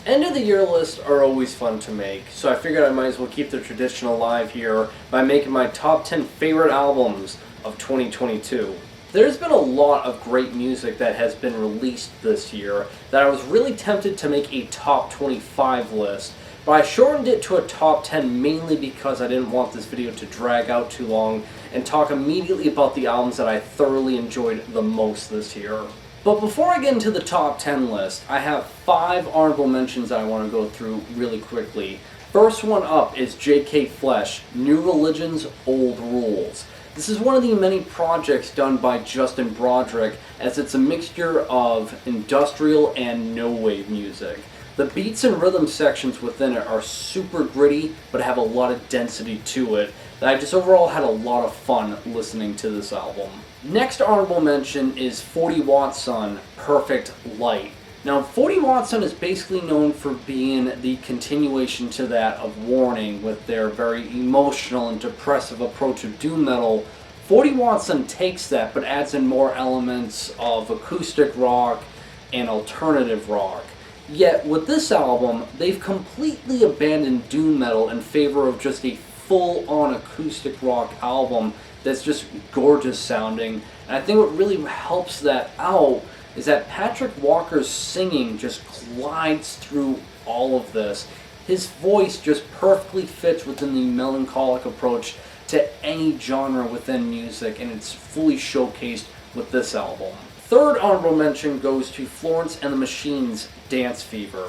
End of the year lists are always fun to make, so I figured I might as well keep the tradition alive here by making my top 10 favorite albums of 2022. There's been a lot of great music that has been released this year that I was really tempted to make a top 25 list, but I shortened it to a top 10 mainly because I didn't want this video to drag out too long and talk immediately about the albums that I thoroughly enjoyed the most this year. But before I get into the top 10 list, I have 5 honorable mentions that I want to go through really quickly. First one up is J.K. Flesh, New Religions, Old Rules. This is one of the many projects done by Justin Broderick, as it's a mixture of industrial and no-wave music. The beats and rhythm sections within it are super gritty, but have a lot of density to it, that I just overall had a lot of fun listening to this album. Next honorable mention is 40 Watt Sun, Perfect Light. Now, 40 Watt Sun is basically known for being the continuation to that of Warning, with their very emotional and depressive approach of doom metal. 40 Watt Sun takes that, but adds in more elements of acoustic rock and alternative rock. Yet, with this album, they've completely abandoned doom metal in favor of just a full-on acoustic rock album that's just gorgeous sounding. And I think what really helps that out is that Patrick Walker's singing just glides through all of this. His voice just perfectly fits within the melancholic approach to any genre within music, and it's fully showcased with this album. Third honorable mention goes to Florence and the Machine's Dance Fever.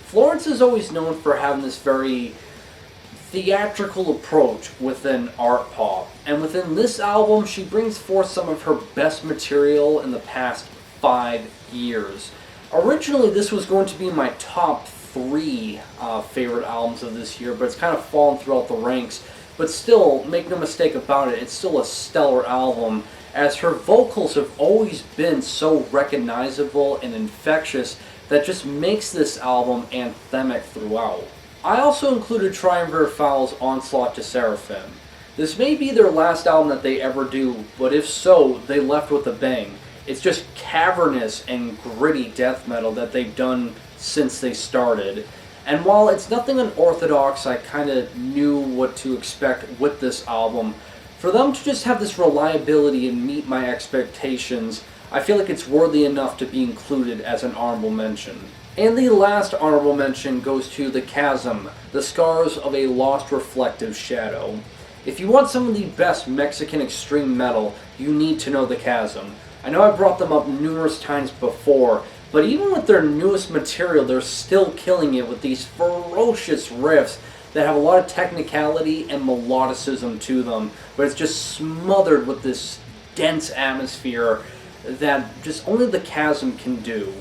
Florence is always known for having this very theatrical approach within art pop, and within this album she brings forth some of her best material in the past 5 years. Originally this was going to be my top 3 favorite albums of this year, but it's kind of fallen throughout the ranks. But still, make no mistake about it, it's still a stellar album, as her vocals have always been so recognizable and infectious that just makes this album anthemic throughout. I also included Triumvir Foul's Onslaught to Seraphim. This may be their last album that they ever do, but if so, they left with a bang. It's just cavernous and gritty death metal that they've done since they started. And while it's nothing unorthodox, I kind of knew what to expect with this album. For them to just have this reliability and meet my expectations, I feel like it's worthy enough to be included as an honorable mention. And the last honorable mention goes to The Chasm, The Scars of a Lost Reflective Shadow. If you want some of the best Mexican extreme metal, you need to know The Chasm. I know I brought them up numerous times before, but even with their newest material, they're still killing it with these ferocious riffs that have a lot of technicality and melodicism to them, but it's just smothered with this dense atmosphere that just only The Chasm can do.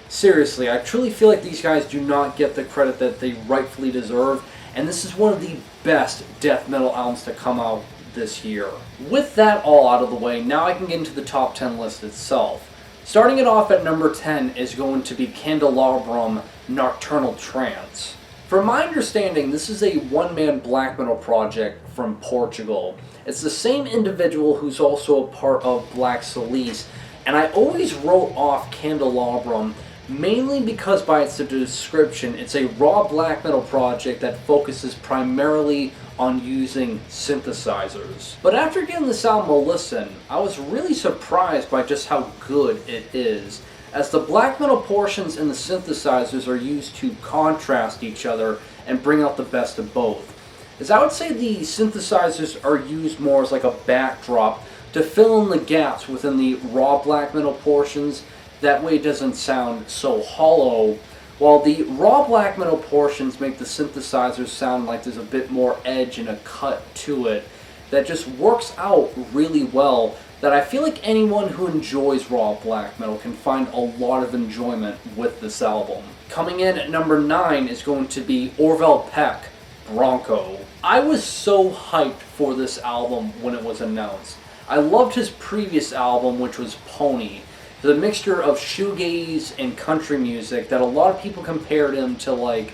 Seriously, I truly feel like these guys do not get the credit that they rightfully deserve, and this is one of the best death metal albums to come out this year. With that all out of the way, now I can get into the top 10 list itself. Starting it off at number 10 is going to be Candelabrum, Nocturnal Trance. From my understanding, this is a one-man black metal project from Portugal. It's the same individual who's also a part of Black Salice, and I always wrote off Candelabrum mainly because by its description, it's a raw black metal project that focuses primarily on using synthesizers. But after giving this album a listen, I was really surprised by just how good it is, as the black metal portions and the synthesizers are used to contrast each other and bring out the best of both. As I would say the synthesizers are used more as like a backdrop to fill in the gaps within the raw black metal portions. That way it doesn't sound so hollow, while the raw black metal portions make the synthesizers sound like there's a bit more edge and a cut to it that just works out really well, that I feel like anyone who enjoys raw black metal can find a lot of enjoyment with this album. Coming in at number 9 is going to be Orville Peck, Bronco. I was so hyped for this album when it was announced. I loved his previous album, which was Pony. The mixture of shoegaze and country music that a lot of people compared him to like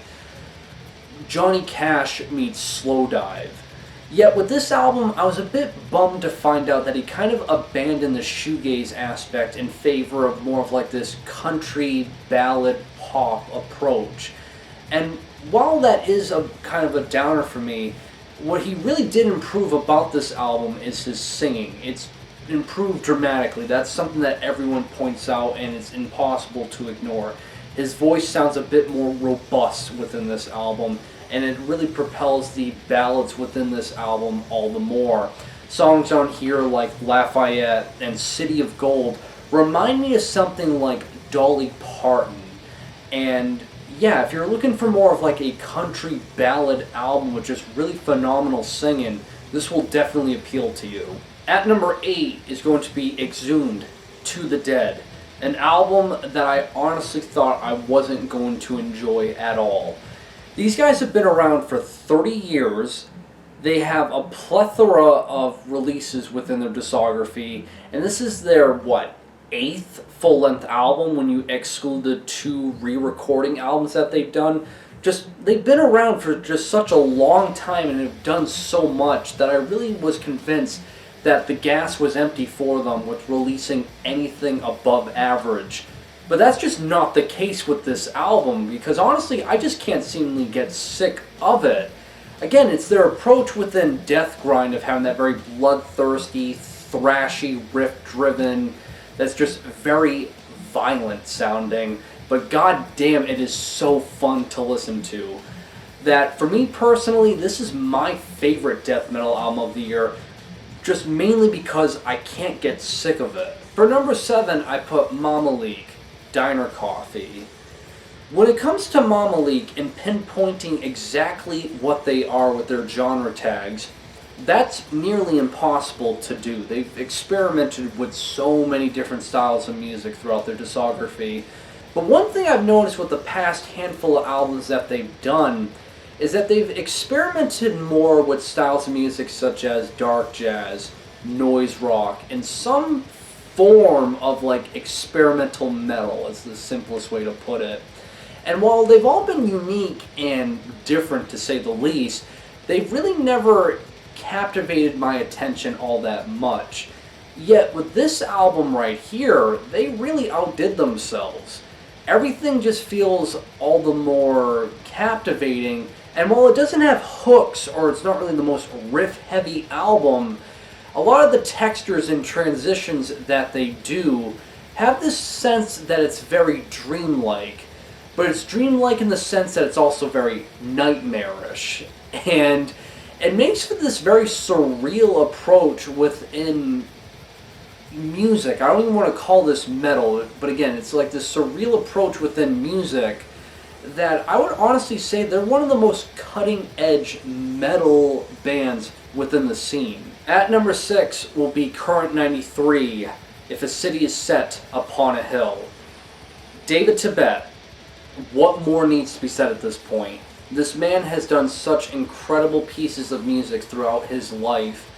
Johnny Cash meets Slowdive. Yet with this album, I was a bit bummed to find out that he kind of abandoned the shoegaze aspect in favor of more of like this country ballad pop approach. And while that is a kind of a downer for me, what he really did improve about this album is his singing. It's improved dramatically. That's something that everyone points out, and it's impossible to ignore. His voice sounds a bit more robust within this album, and it really propels the ballads within this album all the more. Songs on here like Lafayette and City of Gold remind me of something like Dolly Parton. And yeah, if you're looking for more of like a country ballad album with just really phenomenal singing, this will definitely appeal to you. At number 8 is going to be Exhumed, To the Dead, an album that I honestly thought I wasn't going to enjoy at all. These guys have been around for 30 years. They have a plethora of releases within their discography, and this is their, 8th full-length album when you exclude the 2 re-recording albums that they've done. They've been around for just such a long time and have done so much that I really was convinced that the gas was empty for them with releasing anything above average. But that's just not the case with this album, because honestly, I just can't seemingly get sick of it. Again, it's their approach within Death Grind of having that very bloodthirsty, thrashy, riff-driven, that's just very violent sounding, but goddamn, it is so fun to listen to. That, for me personally, this is my favorite death metal album of the year, just mainly because I can't get sick of it. For number 7, I put Mama Leak, Diner Coffee. When it comes to Mama Leak and pinpointing exactly what they are with their genre tags, that's nearly impossible to do. They've experimented with so many different styles of music throughout their discography. But one thing I've noticed with the past handful of albums that they've done is that they've experimented more with styles of music such as dark jazz, noise rock, and some form of like experimental metal is the simplest way to put it. And while they've all been unique and different to say the least, they've really never captivated my attention all that much. Yet with this album right here, they really outdid themselves. Everything just feels all the more captivating, and while it doesn't have hooks, or it's not really the most riff-heavy album, a lot of the textures and transitions that they do have this sense that it's very dreamlike, but it's dreamlike in the sense that it's also very nightmarish, and it makes for this very surreal approach within music. I don't even want to call this metal, but again, it's like this surreal approach within music that I would honestly say they're one of the most cutting-edge metal bands within the scene. At number 6 will be Current 93, If a City is Set Upon a Hill. David Tibet, what more needs to be said at this point? This man has done such incredible pieces of music throughout his life,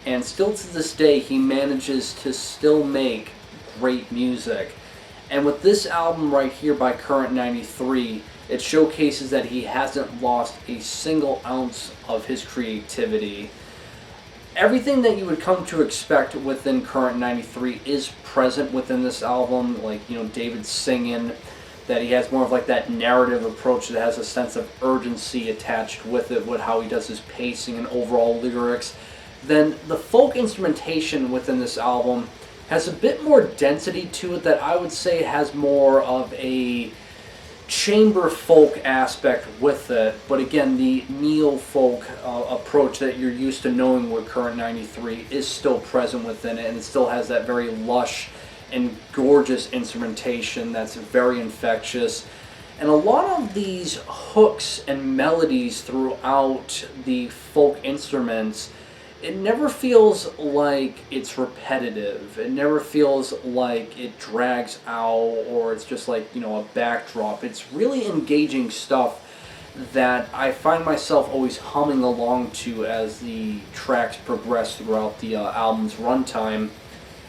and still to this day he manages to still make great music. And with this album right here by Current 93, it showcases that he hasn't lost a single ounce of his creativity. Everything that you would come to expect within Current 93 is present within this album, like, David singing, that he has more of like that narrative approach that has a sense of urgency attached with it, with how he does his pacing and overall lyrics. Then the folk instrumentation within this album has a bit more density to it that I would say has more of a chamber folk aspect with it, but again, the neo-folk approach that you're used to knowing with Current 93 is still present within it, and it still has that very lush and gorgeous instrumentation that's very infectious. And a lot of these hooks and melodies throughout the folk instruments, it never feels like it's repetitive. It never feels like it drags out or it's just like, a backdrop. It's really engaging stuff that I find myself always humming along to as the tracks progress throughout the album's runtime.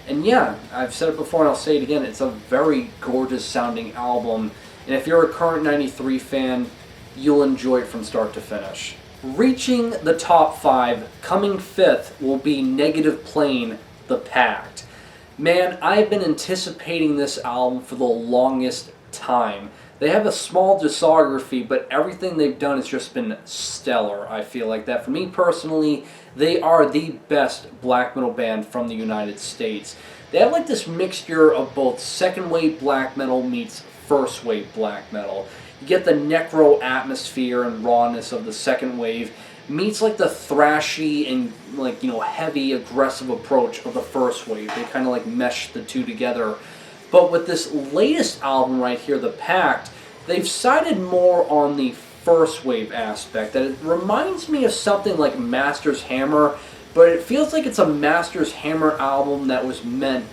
And yeah, I've said it before and I'll say it again, it's a very gorgeous sounding album. And if you're a Current 93 fan, you'll enjoy it from start to finish. Reaching the top 5, coming 5th, will be Negative Plane, The Pact. Man, I've been anticipating this album for the longest time. They have a small discography, but everything they've done has just been stellar. I feel like that. For me personally, they are the best black metal band from the United States. They have like this mixture of both second wave black metal meets first wave black metal. You get the necro atmosphere and rawness of the second wave meets like the thrashy and like, you know, heavy aggressive approach of the first wave. They kind of like mesh the two together. But with this latest album right here, The Pact, they've sided more on the first wave aspect. That it reminds me of something like Master's Hammer, but it feels like it's a Master's Hammer album that was meant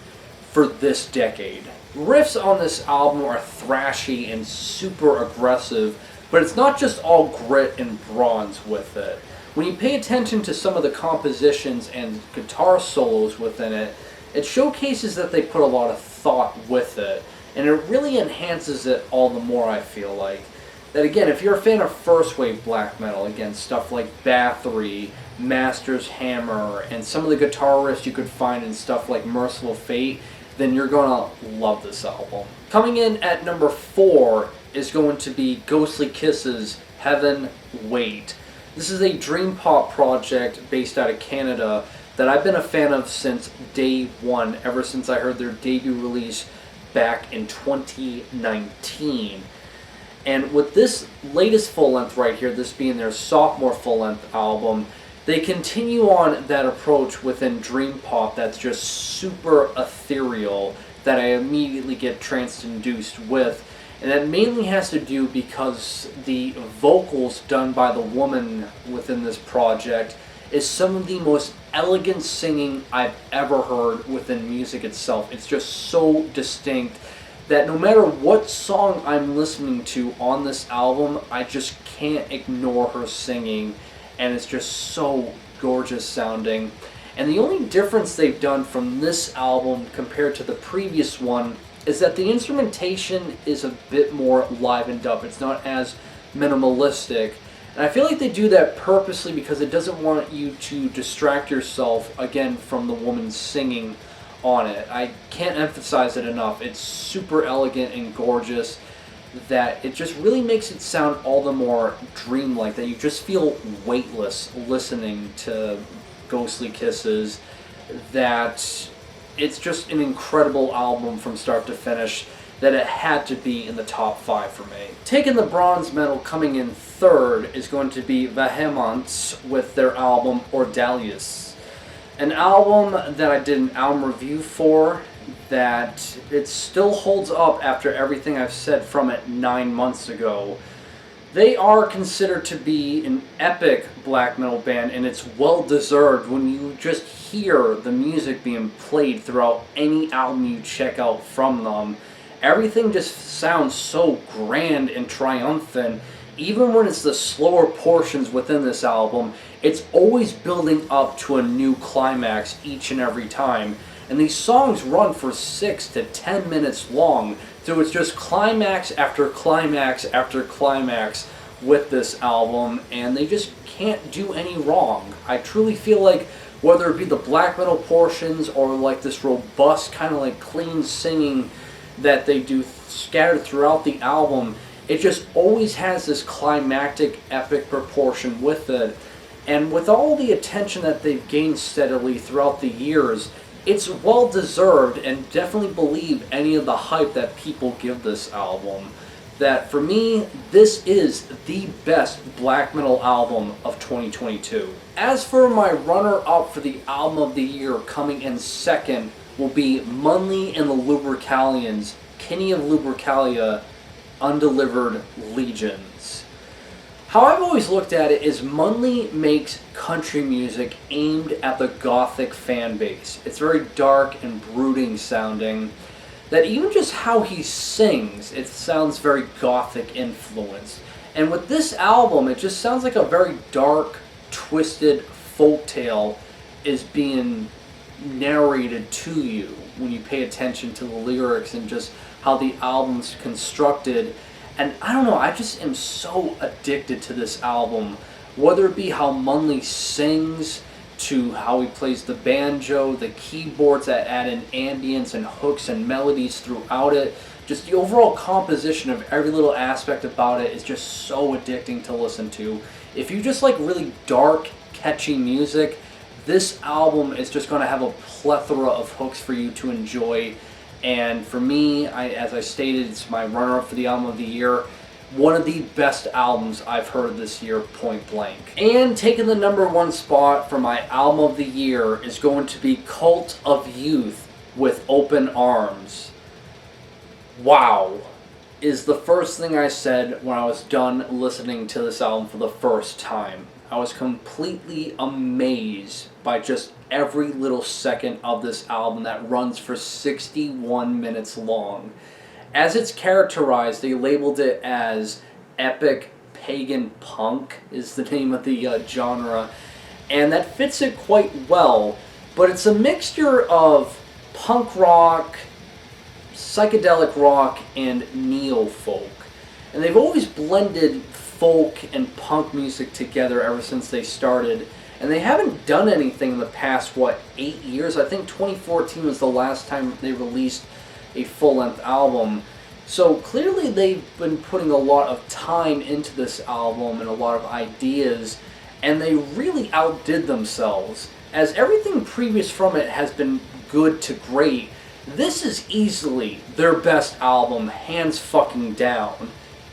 for this decade. Riffs on this album are thrashy and super aggressive, but it's not just all grit and bronze with it. When you pay attention to some of the compositions and guitar solos within it, it showcases that they put a lot of thought with it, and it really enhances it all the more, I feel like. That again, if you're a fan of first wave black metal, again, stuff like Bathory, Master's Hammer, and some of the guitar riffs you could find in stuff like Merciful Fate, then you're gonna love this album. Coming in at number 4 is going to be Ghostly Kisses' Heaven Wait. This is a dream pop project based out of Canada that I've been a fan of since day one, ever since I heard their debut release back in 2019. And with this latest full-length right here, this being their sophomore full-length album, they continue on that approach within dream pop that's just super ethereal, that I immediately get trance-induced with. And that mainly has to do because the vocals done by the woman within this project is some of the most elegant singing I've ever heard within music itself. It's just so distinct that no matter what song I'm listening to on this album, I just can't ignore her singing, and it's just so gorgeous sounding. And the only difference they've done from this album compared to the previous one is that the instrumentation is a bit more livened up. It's not as minimalistic. And I feel like they do that purposely because it doesn't want you to distract yourself, again, from the woman singing on it. I can't emphasize it enough. It's super elegant and gorgeous, that it just really makes it sound all the more dreamlike, that you just feel weightless listening to Ghostly Kisses, that it's just an incredible album from start to finish, that it had to be in the top 5 for me. Taking the bronze medal, coming in third, is going to be Vehemence with their album Ordalius. An album that I did an album review for, that it still holds up after everything I've said from it 9 months ago. They are considered to be an epic black metal band, and it's well deserved when you just hear the music being played throughout any album you check out from them. Everything just sounds so grand and triumphant. Even when it's the slower portions within this album, it's always building up to a new climax each and every time. And these songs run for 6 to 10 minutes long, so it's just climax after climax after climax with this album, and they just can't do any wrong. I truly feel like whether it be the black metal portions or like this robust kind of like clean singing that they do scattered throughout the album, it just always has this climactic epic proportion with it. And with all the attention that they've gained steadily throughout the years, it's well deserved, and definitely believe any of the hype that people give this album. That for me, this is the best black metal album of 2022. As for my runner-up for the album of the year, coming in second will be Munley and the Lubricalians, Kinney of Lubricalia, Undelivered Legions. How I've always looked at it is Munley makes country music aimed at the gothic fan base. It's very dark and brooding sounding. That even just how he sings, it sounds very gothic influenced. And with this album, it just sounds like a very dark, twisted folktale is being narrated to you when you pay attention to the lyrics and just how the album's constructed. And I don't know, I just am so addicted to this album. Whether it be how Munley sings, to how he plays the banjo, the keyboards that add in ambience and hooks and melodies throughout it, Just the overall composition of every little aspect about it is just so addicting to listen to. If you just like really dark, catchy music, this album is just going to have a plethora of hooks for you to enjoy. And for me, as I stated, it's my runner-up for the album of the year. One of the best albums I've heard this year, point blank. And taking the #1 spot for my album of the year is going to be Cult of Youth with Open Arms. Wow is the first thing I said when I was done listening to this album for the first time. I was completely amazed by just every little second of this album that runs for 61 minutes long. As it's characterized, they labeled it as epic pagan punk is the name of the genre, and that fits it quite well, but it's a mixture of punk rock, psychedelic rock, and neo-folk. And they've always blended folk and punk music together ever since they started, and they haven't done anything in the past, 8 years? I think 2014 was the last time they released a full-length album. So clearly they've been putting a lot of time into this album and a lot of ideas, and they really outdid themselves. As everything previous from it has been good to great, this is easily their best album, hands fucking down.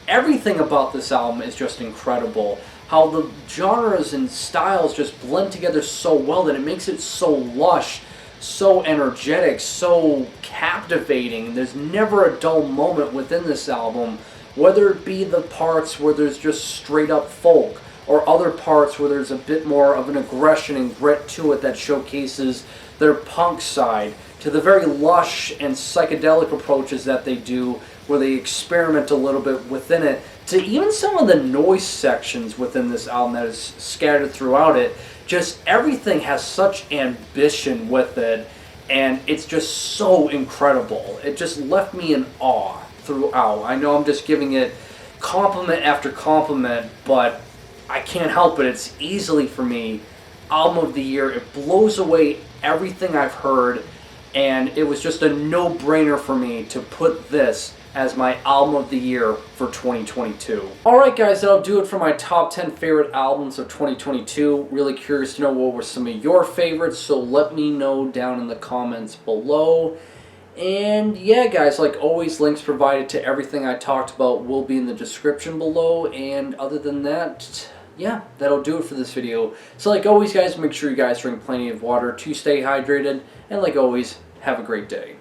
Everything about this album is just incredible. How the genres and styles just blend together so well that it makes it so lush, so energetic, so captivating. There's never a dull moment within this album, whether it be the parts where there's just straight up folk, or other parts where there's a bit more of an aggression and grit to it that showcases their punk side, to the very lush and psychedelic approaches that they do, where they experiment a little bit within it, to even some of the noise sections within this album that is scattered throughout it. Just everything has such ambition with it, and it's just so incredible. It just left me in awe throughout. I know I'm just giving it compliment after compliment, but I can't help it. It's easily, for me, album of the year. It blows away everything I've heard, and it was just a no-brainer for me to put this as my album of the year for 2022. Alright guys, that'll do it for my top 10 favorite albums of 2022. Really curious to know what were some of your favorites, so let me know down in the comments below. And yeah guys, like always, links provided to everything I talked about will be in the description below. And other than that, yeah, that'll do it for this video. So like always guys, make sure you guys drink plenty of water to stay hydrated. And like always, have a great day.